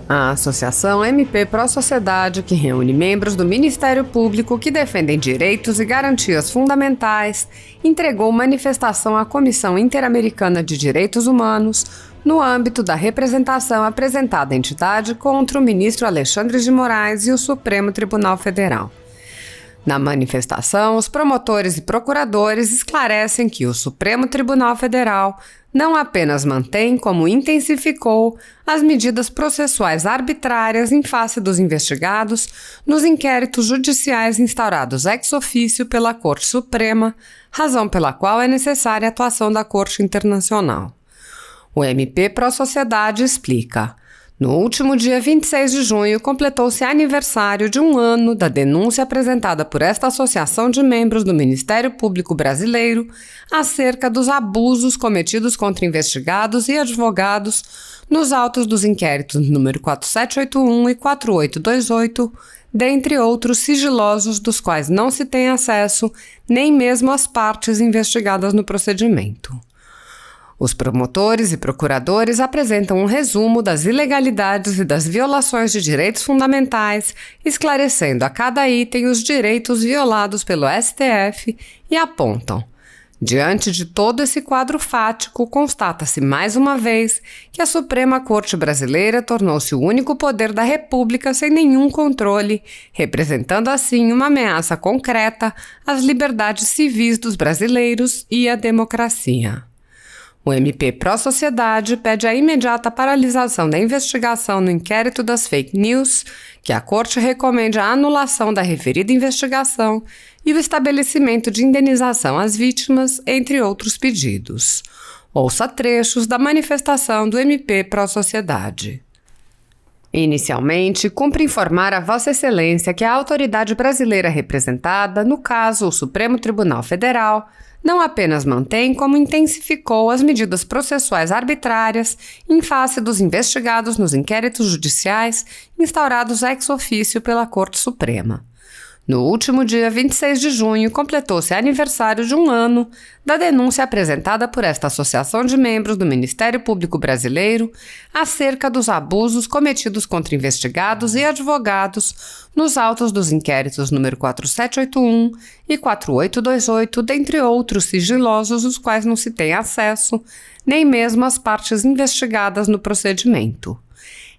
A Associação MP Pró Sociedade, que reúne membros do Ministério Público que defendem direitos e garantias fundamentais, entregou manifestação à Comissão Interamericana de Direitos Humanos no âmbito da representação apresentada à entidade contra o ministro Alexandre de Moraes e o Supremo Tribunal Federal. Na manifestação, os promotores e procuradores esclarecem que o Supremo Tribunal Federal não apenas mantém, como intensificou, as medidas processuais arbitrárias em face dos investigados nos inquéritos judiciais instaurados ex officio pela Corte Suprema, razão pela qual é necessária a atuação da Corte Internacional. O MP Pró Sociedade explica: no último dia 26 de junho, completou-se aniversário de um ano da denúncia apresentada por esta associação de membros do Ministério Público Brasileiro acerca dos abusos cometidos contra investigados e advogados nos autos dos inquéritos número 4781 e 4828, dentre outros sigilosos dos quais não se tem acesso nem mesmo às partes investigadas no procedimento. Os promotores e procuradores apresentam um resumo das ilegalidades e das violações de direitos fundamentais, esclarecendo a cada item os direitos violados pelo STF e apontam: diante de todo esse quadro fático, constata-se mais uma vez que a Suprema Corte Brasileira tornou-se o único poder da República sem nenhum controle, representando assim uma ameaça concreta às liberdades civis dos brasileiros e à democracia. O MP Pró Sociedade pede a imediata paralisação da investigação no inquérito das fake news, que a Corte recomende a anulação da referida investigação e o estabelecimento de indenização às vítimas, entre outros pedidos. Ouça trechos da manifestação do MP Pró Sociedade. Inicialmente, cumpre informar a Vossa Excelência que a autoridade brasileira representada, no caso o Supremo Tribunal Federal, não apenas mantém, como intensificou as medidas processuais arbitrárias em face dos investigados nos inquéritos judiciais instaurados ex officio pela Corte Suprema. No último dia 26 de junho, completou-se aniversário de um ano da denúncia apresentada por esta associação de membros do Ministério Público Brasileiro acerca dos abusos cometidos contra investigados e advogados nos autos dos inquéritos número 4781 e 4828, dentre outros sigilosos, os quais não se tem acesso, nem mesmo às partes investigadas no procedimento.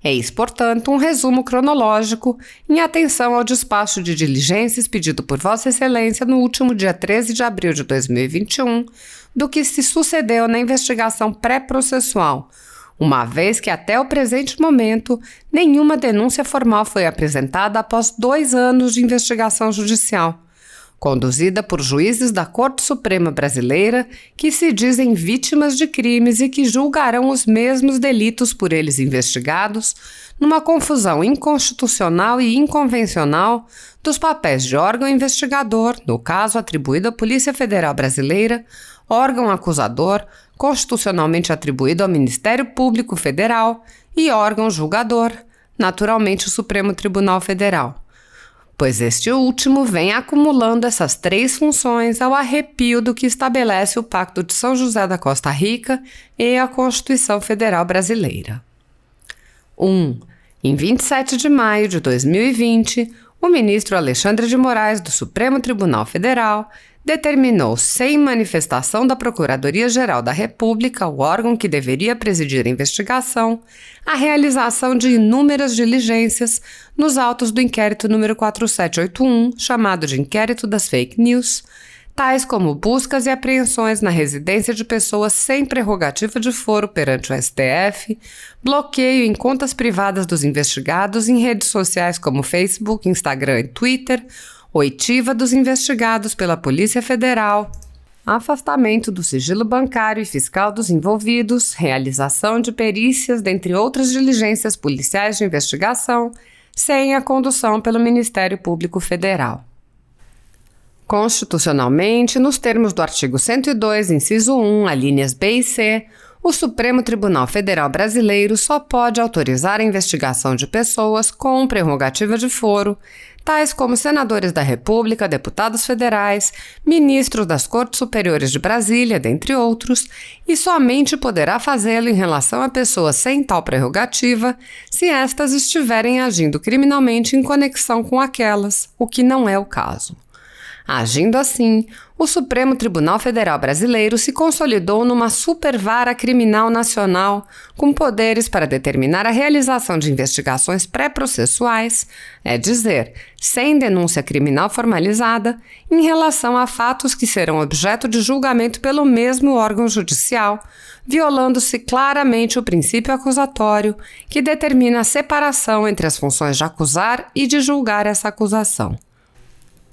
Eis, portanto, um resumo cronológico em atenção ao despacho de diligências pedido por Vossa Excelência no último dia 13 de abril de 2021, do que se sucedeu na investigação pré-processual, uma vez que até o presente momento nenhuma denúncia formal foi apresentada após 2 anos de investigação judicial, conduzida por juízes da Corte Suprema Brasileira que se dizem vítimas de crimes e que julgarão os mesmos delitos por eles investigados, numa confusão inconstitucional e inconvencional dos papéis de órgão investigador, no caso atribuído à Polícia Federal Brasileira, órgão acusador, constitucionalmente atribuído ao Ministério Público Federal, e órgão julgador, naturalmente o Supremo Tribunal Federal, pois este último vem acumulando essas 3 funções ao arrepio do que estabelece o Pacto de São José da Costa Rica e a Constituição Federal Brasileira. 1. Em 27 de maio de 2020, o ministro Alexandre de Moraes, do Supremo Tribunal Federal, determinou, sem manifestação da Procuradoria-Geral da República, o órgão que deveria presidir a investigação, a realização de inúmeras diligências nos autos do inquérito número 4781, chamado de Inquérito das Fake News, tais como buscas e apreensões na residência de pessoas sem prerrogativa de foro perante o STF, bloqueio em contas privadas dos investigados em redes sociais como Facebook, Instagram e Twitter, oitiva dos investigados pela Polícia Federal, afastamento do sigilo bancário e fiscal dos envolvidos, realização de perícias, dentre outras diligências policiais de investigação, sem a condução pelo Ministério Público Federal. Constitucionalmente, nos termos do artigo 102, inciso 1, alíneas B e C, o Supremo Tribunal Federal Brasileiro só pode autorizar a investigação de pessoas com prerrogativa de foro, tais como senadores da República, deputados federais, ministros das Cortes Superiores de Brasília, dentre outros, e somente poderá fazê-lo em relação a pessoas sem tal prerrogativa se estas estiverem agindo criminalmente em conexão com aquelas, o que não é o caso. Agindo assim, o Supremo Tribunal Federal Brasileiro se consolidou numa supervara criminal nacional com poderes para determinar a realização de investigações pré-processuais, é dizer, sem denúncia criminal formalizada, em relação a fatos que serão objeto de julgamento pelo mesmo órgão judicial, violando-se claramente o princípio acusatório, que determina a separação entre as funções de acusar e de julgar essa acusação.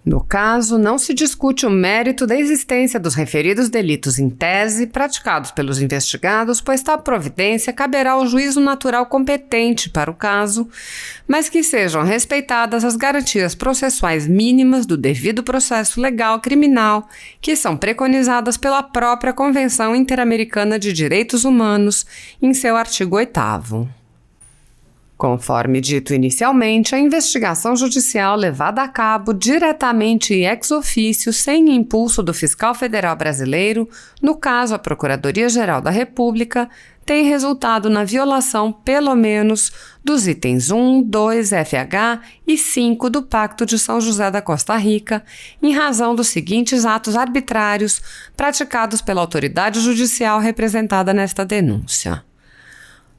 No caso, não se discute o mérito da existência dos referidos delitos em tese praticados pelos investigados, pois tal providência caberá ao juízo natural competente para o caso, mas que sejam respeitadas as garantias processuais mínimas do devido processo legal criminal, que são preconizadas pela própria Convenção Interamericana de Direitos Humanos, em seu artigo 8º. Conforme dito inicialmente, a investigação judicial levada a cabo diretamente e ex officio, sem impulso do fiscal federal brasileiro, no caso a Procuradoria-Geral da República, tem resultado na violação, pelo menos, dos itens 1, 2, FH e 5 do Pacto de São José da Costa Rica, em razão dos seguintes atos arbitrários praticados pela autoridade judicial representada nesta denúncia.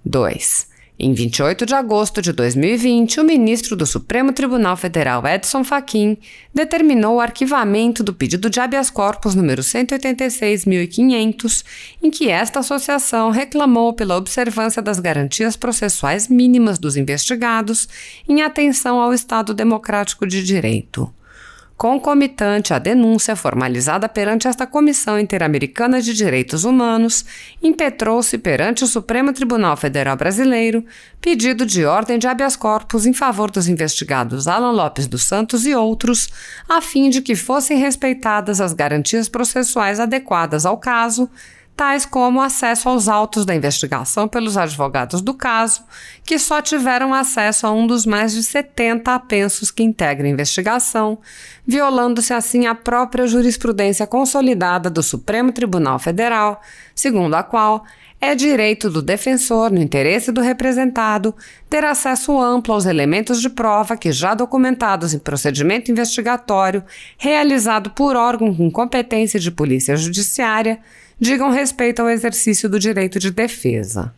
2. Em 28 de agosto de 2020, o ministro do Supremo Tribunal Federal, Edson Fachin, determinou o arquivamento do pedido de habeas corpus número 186.500, em que esta associação reclamou pela observância das garantias processuais mínimas dos investigados em atenção ao Estado Democrático de Direito. Concomitante à denúncia formalizada perante esta Comissão Interamericana de Direitos Humanos, impetrou-se perante o Supremo Tribunal Federal Brasileiro pedido de ordem de habeas corpus em favor dos investigados Alan Lopes dos Santos e outros, a fim de que fossem respeitadas as garantias processuais adequadas ao caso, tais como acesso aos autos da investigação pelos advogados do caso, que só tiveram acesso a um dos mais de 70 apensos que integram a investigação, violando-se assim a própria jurisprudência consolidada do Supremo Tribunal Federal, segundo a qual é direito do defensor, no interesse do representado, ter acesso amplo aos elementos de prova que, já documentados em procedimento investigatório realizado por órgão com competência de polícia judiciária, digam respeito ao exercício do direito de defesa.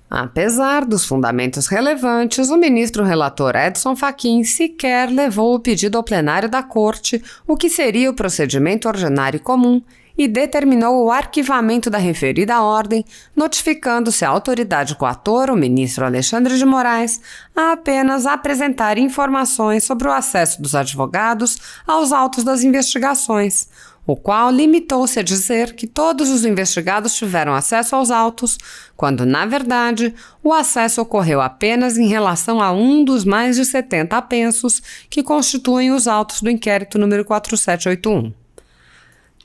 Apesar dos fundamentos relevantes, o ministro relator Edson Fachin sequer levou o pedido ao plenário da Corte, o que seria o procedimento ordinário e comum, e determinou o arquivamento da referida ordem, notificando-se à autoridade coatora, o ministro Alexandre de Moraes, a apenas apresentar informações sobre o acesso dos advogados aos autos das investigações, o qual limitou-se a dizer que todos os investigados tiveram acesso aos autos, quando, na verdade, o acesso ocorreu apenas em relação a um dos mais de 70 apensos que constituem os autos do inquérito número 4781.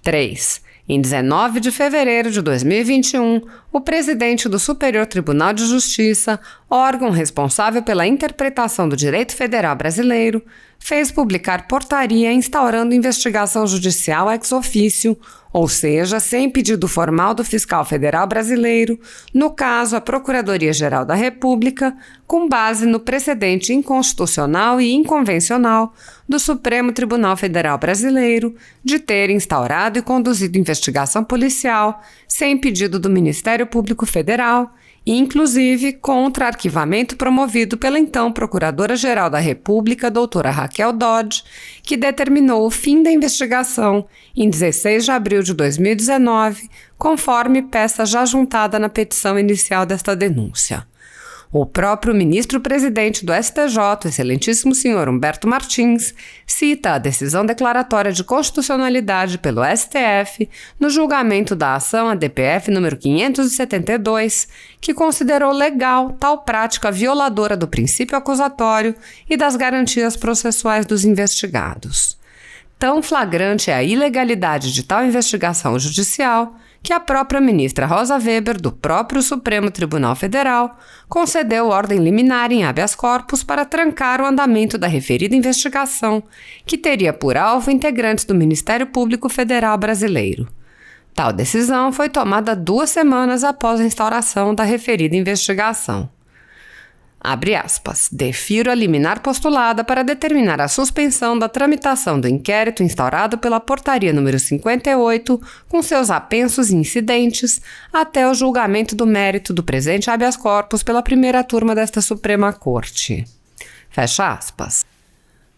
3. Em 19 de fevereiro de 2021, o presidente do Superior Tribunal de Justiça, órgão responsável pela interpretação do direito federal brasileiro, fez publicar portaria instaurando investigação judicial ex officio, ou seja, sem pedido formal do fiscal federal brasileiro, no caso a Procuradoria-Geral da República, com base no precedente inconstitucional e inconvencional do Supremo Tribunal Federal Brasileiro de ter instaurado e conduzido investigação policial sem pedido do Ministério Público Federal, inclusive contra arquivamento promovido pela então Procuradora-Geral da República, doutora Raquel Dodge, que determinou o fim da investigação em 16 de abril de 2019, conforme peça já juntada na petição inicial desta denúncia. O próprio ministro-presidente do STJ, o excelentíssimo senhor Humberto Martins, cita a decisão declaratória de constitucionalidade pelo STF no julgamento da ação ADPF número 572, que considerou legal tal prática violadora do princípio acusatório e das garantias processuais dos investigados. Tão flagrante é a ilegalidade de tal investigação judicial que a própria ministra Rosa Weber, do próprio Supremo Tribunal Federal, concedeu ordem liminar em habeas corpus para trancar o andamento da referida investigação, que teria por alvo integrantes do Ministério Público Federal brasileiro. Tal decisão foi tomada 2 semanas após a instauração da referida investigação. Abre aspas, defiro a liminar postulada para determinar a suspensão da tramitação do inquérito instaurado pela portaria número 58, com seus apensos e incidentes, até o julgamento do mérito do presente habeas corpus pela primeira turma desta Suprema Corte. Fecha aspas.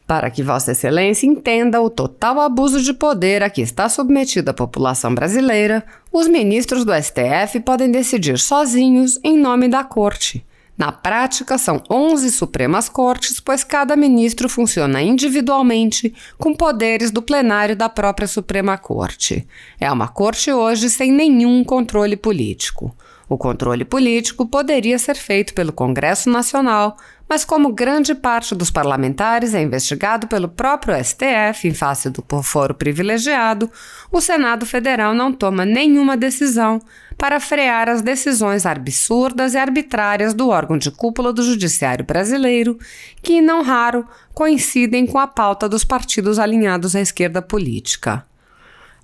Para que Vossa Excelência entenda o total abuso de poder a que está submetida a população brasileira, os ministros do STF podem decidir sozinhos em nome da Corte. Na prática, são 11 Supremas Cortes, pois cada ministro funciona individualmente com poderes do plenário da própria Suprema Corte. É uma corte hoje sem nenhum controle político. O controle político poderia ser feito pelo Congresso Nacional, mas como grande parte dos parlamentares é investigado pelo próprio STF em face do foro privilegiado, o Senado Federal não toma nenhuma decisão para frear as decisões absurdas e arbitrárias do órgão de cúpula do Judiciário brasileiro, que, não raro, coincidem com a pauta dos partidos alinhados à esquerda política.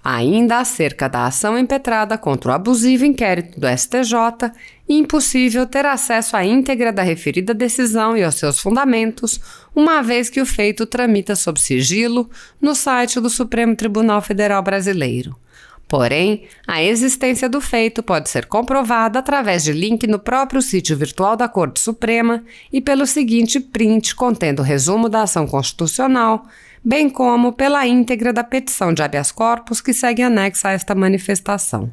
Ainda acerca da ação impetrada contra o abusivo inquérito do STJ, impossível ter acesso à íntegra da referida decisão e aos seus fundamentos, uma vez que o feito tramita sob sigilo no site do Supremo Tribunal Federal Brasileiro. Porém, a existência do feito pode ser comprovada através de link no próprio sítio virtual da Corte Suprema e pelo seguinte print contendo o resumo da ação constitucional, bem como pela íntegra da petição de habeas corpus que segue anexa a esta manifestação.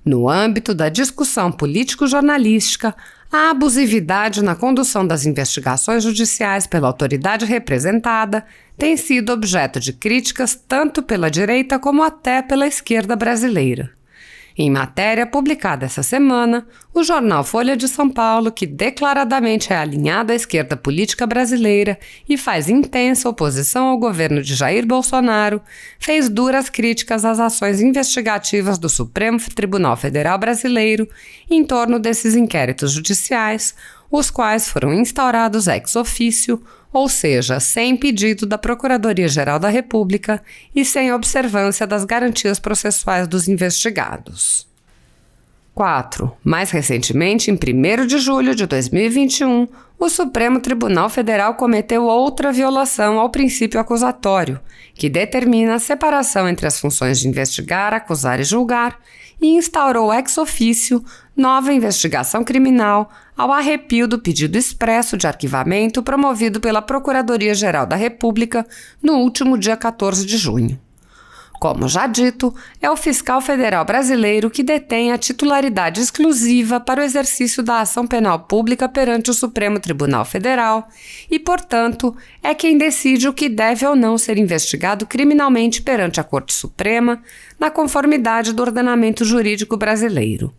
No âmbito da discussão político-jornalística, a abusividade na condução das investigações judiciais pela autoridade representada tem sido objeto de críticas tanto pela direita como até pela esquerda brasileira. Em matéria publicada essa semana, o jornal Folha de São Paulo, que declaradamente é alinhado à esquerda política brasileira e faz intensa oposição ao governo de Jair Bolsonaro, fez duras críticas às ações investigativas do Supremo Tribunal Federal Brasileiro em torno desses inquéritos judiciais, os quais foram instaurados ex officio, ou seja, sem pedido da Procuradoria-Geral da República e sem observância das garantias processuais dos investigados. 4. Mais recentemente, em 1º de julho de 2021, o Supremo Tribunal Federal cometeu outra violação ao princípio acusatório, que determina a separação entre as funções de investigar, acusar e julgar, e instaurou ex officio nova investigação criminal ao arrepio do pedido expresso de arquivamento promovido pela Procuradoria-Geral da República no último dia 14 de junho. Como já dito, é o fiscal federal brasileiro que detém a titularidade exclusiva para o exercício da ação penal pública perante o Supremo Tribunal Federal e, portanto, é quem decide o que deve ou não ser investigado criminalmente perante a Corte Suprema, na conformidade do ordenamento jurídico brasileiro.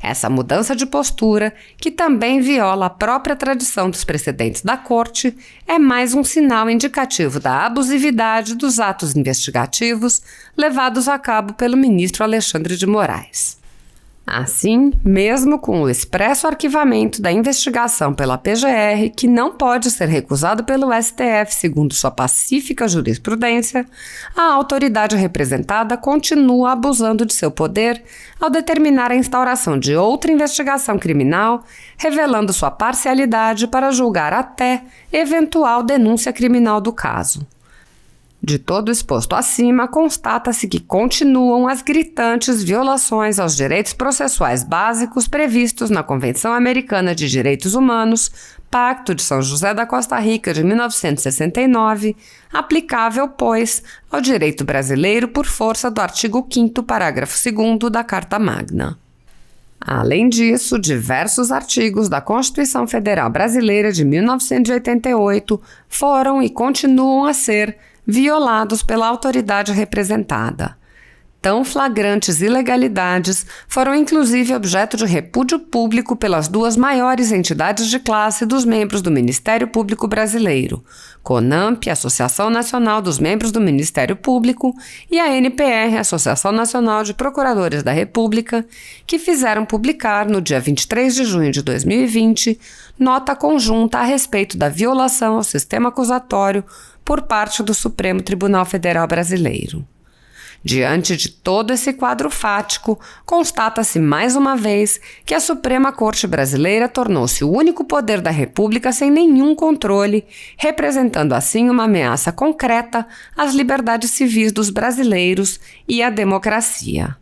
Essa mudança de postura, que também viola a própria tradição dos precedentes da Corte, é mais um sinal indicativo da abusividade dos atos investigativos levados a cabo pelo ministro Alexandre de Moraes. Assim, mesmo com o expresso arquivamento da investigação pela PGR, que não pode ser recusado pelo STF segundo sua pacífica jurisprudência, a autoridade representada continua abusando de seu poder ao determinar a instauração de outra investigação criminal, revelando sua parcialidade para julgar até eventual denúncia criminal do caso. De todo o exposto acima, constata-se que continuam as gritantes violações aos direitos processuais básicos previstos na Convenção Americana de Direitos Humanos, Pacto de São José da Costa Rica de 1969, aplicável, pois, ao direito brasileiro por força do artigo 5º, parágrafo 2º da Carta Magna. Além disso, diversos artigos da Constituição Federal Brasileira de 1988 foram e continuam a ser violados pela autoridade representada. Tão flagrantes ilegalidades foram inclusive objeto de repúdio público pelas duas maiores entidades de classe dos membros do Ministério Público Brasileiro, CONAMP, Associação Nacional dos Membros do Ministério Público, e a NPR, Associação Nacional de Procuradores da República, que fizeram publicar, no dia 23 de junho de 2020, nota conjunta a respeito da violação ao sistema acusatório por parte do Supremo Tribunal Federal Brasileiro. Diante de todo esse quadro fático, constata-se mais uma vez que a Suprema Corte Brasileira tornou-se o único poder da República sem nenhum controle, representando assim uma ameaça concreta às liberdades civis dos brasileiros e à democracia.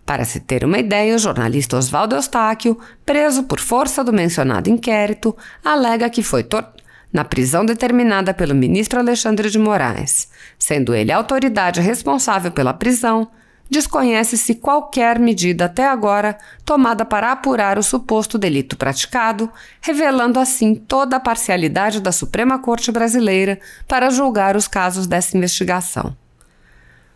Para se ter uma ideia, o jornalista Oswaldo Eustáquio, preso por força do mencionado inquérito, alega que foi na prisão determinada pelo ministro Alexandre de Moraes. Sendo ele a autoridade responsável pela prisão, desconhece-se qualquer medida até agora tomada para apurar o suposto delito praticado, revelando assim toda a parcialidade da Suprema Corte Brasileira para julgar os casos dessa investigação.